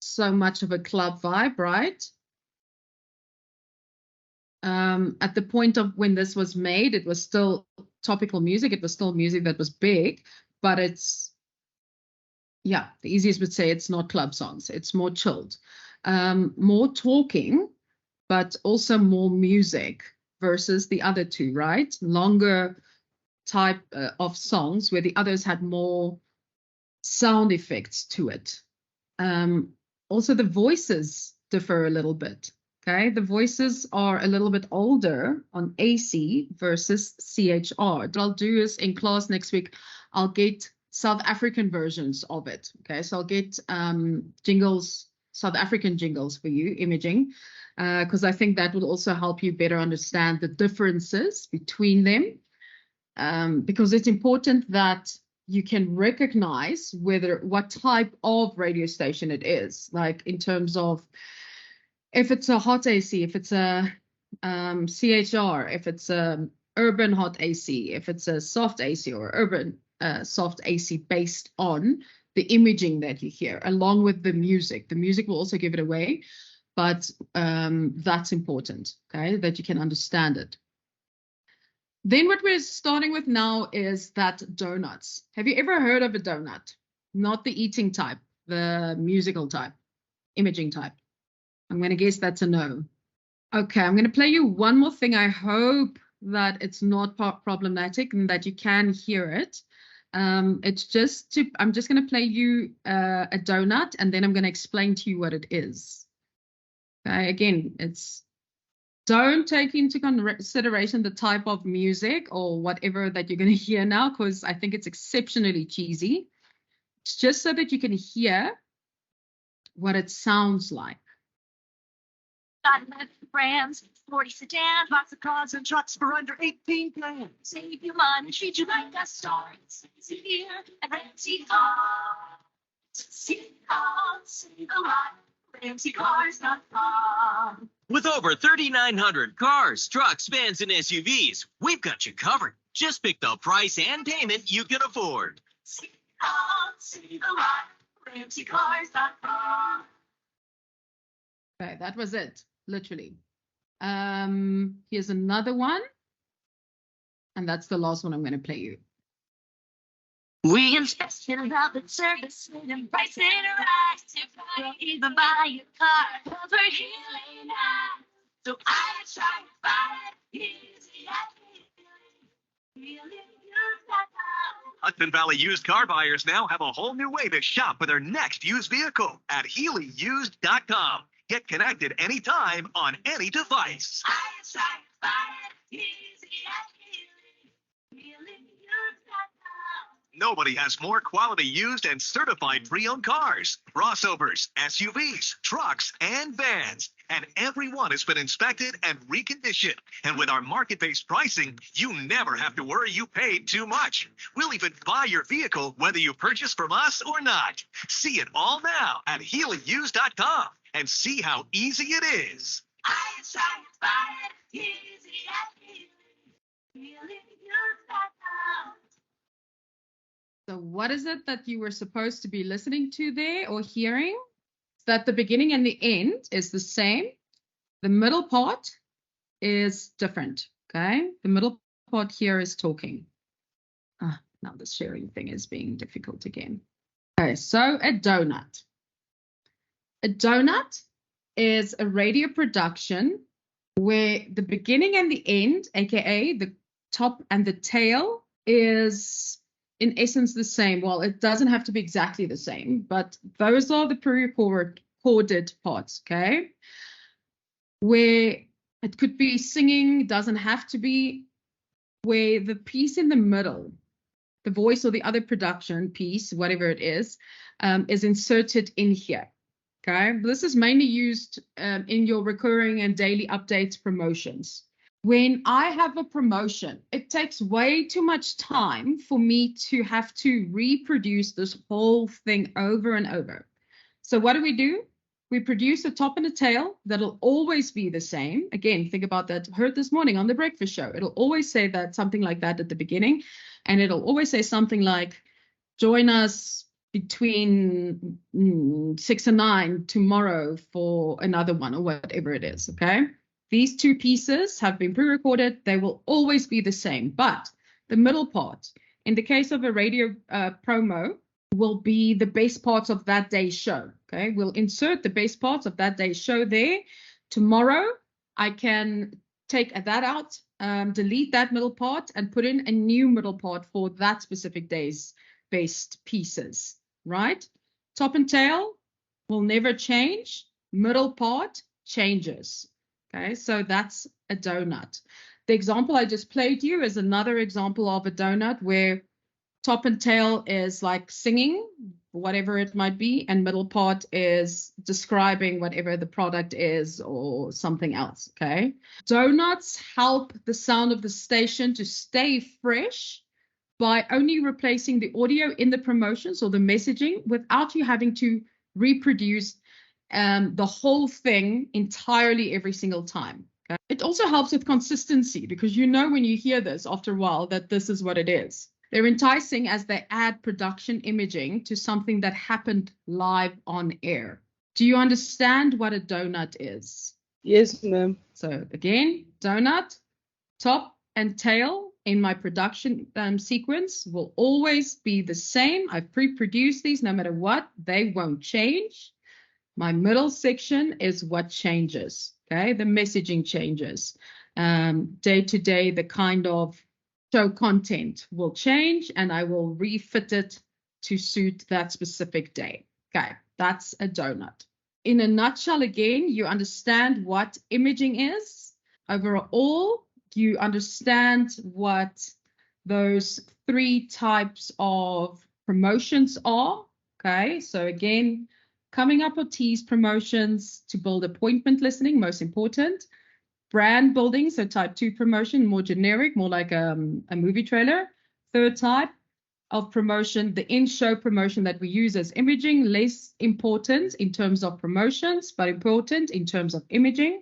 Speaker 1: so much of a club vibe, right? At the point of when this was made, it was still topical music. It was still music that was big, but it's, yeah, the easiest would say it's not club songs. It's more chilled, more talking, but also more music versus the other two, right? Longer type of songs where the others had more sound effects to it. Also, the voices differ a little bit. Okay, the voices are a little bit older on AC versus CHR. What I'll do is in class next week, I'll get South African versions of it. Okay, so I'll get jingles, South African jingles for you, imaging, because I think that will also help you better understand the differences between them. Because it's important that you can recognize what type of radio station it is, like in terms of if it's a hot AC, if it's a CHR, if it's a urban hot AC, if it's a soft AC or urban soft AC, based on the imaging that you hear, along with the music. The music will also give it away, but that's important, okay, that you can understand it. Then what we're starting with now is that donuts. Have you ever heard of a donut? Not the eating type, the musical type, imaging type. I'm going to guess that's a no. Okay, I'm going to play you one more thing. I hope that it's not problematic and that you can hear it. It's just I'm just going to play you a donut, and then I'm going to explain to you what it is. Okay, again, don't take into consideration the type of music or whatever that you're going to hear now, because I think it's exceptionally cheesy. It's just so that you can hear what it sounds like.
Speaker 4: Brands, 40 sedans, lots of cars and trucks for under 18 grand. Save you money, treat you like a star. It's here at Ramsey Cars. See cars, save a lot. RamseyCars.com.
Speaker 6: With over 3,900 cars, trucks, vans, and SUVs, we've got you covered. Just pick the price and payment you can afford.
Speaker 4: See cars, save a lot. RamseyCars.com.
Speaker 1: Okay, that was it, literally. Here's another one. And that's the last one I'm going to play you.
Speaker 4: We invest in love and service and price and rise to buy, even buy your car over here now. So I try to find it easy at really use that now.
Speaker 6: Hudson Valley used car buyers now have a whole new way to shop for their next used vehicle at HealyUsed.com. Get connected anytime on any device.
Speaker 4: I try to find it easy at really use that now.
Speaker 6: Nobody has more quality used and certified pre-owned cars, crossovers, SUVs, trucks, and vans. And every one has been inspected and reconditioned. And with our market-based pricing, you never have to worry you paid too much. We'll even buy your vehicle whether you purchase from us or not. See it all now at HealyUsed.com and see how easy it is.
Speaker 4: I try to find it easy at really use that now.
Speaker 1: So what is it that you were supposed to be listening to there or hearing? That the beginning and the end is the same. The middle part is different, okay? The middle part here is talking. Now the sharing thing is being difficult again. Okay, so a donut. A donut is a radio production where the beginning and the end, aka the top and the tail, is in essence the same. Well, it doesn't have to be exactly the same, but those are the pre-recorded parts, okay? Where it could be singing, doesn't have to be, where the piece in the middle, the voice or the other production piece, whatever it is inserted in here, okay? This is mainly used in your recurring and daily updates promotions. When I have a promotion, it takes way too much time for me to have to reproduce this whole thing over and over. So what do? We produce a top and a tail that'll always be the same. Again, think about that. Heard this morning on the breakfast show. It'll always say that, something like that at the beginning. And it'll always say something like, join us between 6 and 9 tomorrow for another one or whatever it is, okay? These two pieces have been pre-recorded. They will always be the same, but the middle part, in the case of a radio promo, will be the best parts of that day's show, okay? We'll insert the best parts of that day's show there. Tomorrow, I can take that out, delete that middle part, and put in a new middle part for that specific day's best pieces, right? Top and tail will never change. Middle part changes. Okay, so that's a donut. The example I just played you is another example of a donut where top and tail is like singing, whatever it might be, and middle part is describing whatever the product is or something else, okay? Donuts help the sound of the station to stay fresh by only replacing the audio in the promotions or the messaging without you having to reproduce the whole thing entirely every single time. Okay? It also helps with consistency because you know when you hear this after a while that this is what it is. They're enticing as they add production imaging to something that happened live on air. Do you understand what a donut is?
Speaker 9: Yes, ma'am.
Speaker 1: So again, donut, top and tail in my production sequence will always be the same. I've pre-produced these no matter what. They won't change. My middle section is what changes, okay? The messaging changes. Day to day, the kind of show content will change and I will refit it to suit that specific day. Okay, that's a donut. In a nutshell, again, you understand what imaging is. Overall, you understand what those three types of promotions are. Okay, so again, coming up with tease promotions to build appointment listening, most important. Brand building, so type 2 promotion, more generic, more like a movie trailer. Third type of promotion, the in-show promotion that we use as imaging, less important in terms of promotions, but important in terms of imaging.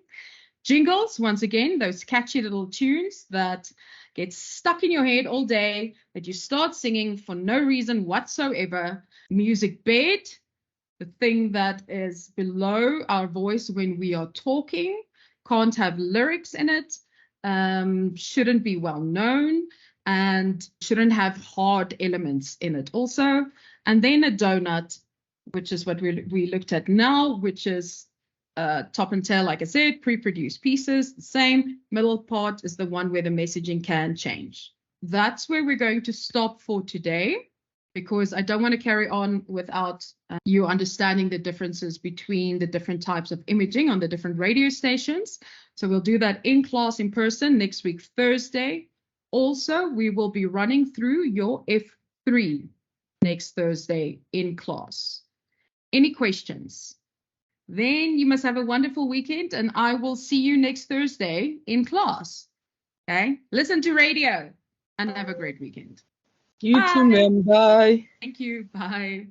Speaker 1: Jingles, once again, those catchy little tunes that get stuck in your head all day, that you start singing for no reason whatsoever. Music bed, the thing that is below our voice when we are talking, can't have lyrics in it, shouldn't be well known, and shouldn't have hard elements in it also. And then a donut, which is what we looked at now, which is top and tail, like I said, pre-produced pieces, the same. Middle part is the one where the messaging can change. That's where we're going to stop for today, because I don't want to carry on without you understanding the differences between the different types of imaging on the different radio stations. So we'll do that in class in person next week, Thursday. Also, we will be running through your F3 next Thursday in class. Any questions? Then you must have a wonderful weekend and I will see you next Thursday in class. Okay, listen to radio and have a great weekend.
Speaker 9: You too, ma'am. Bye.
Speaker 1: Thank you. Bye.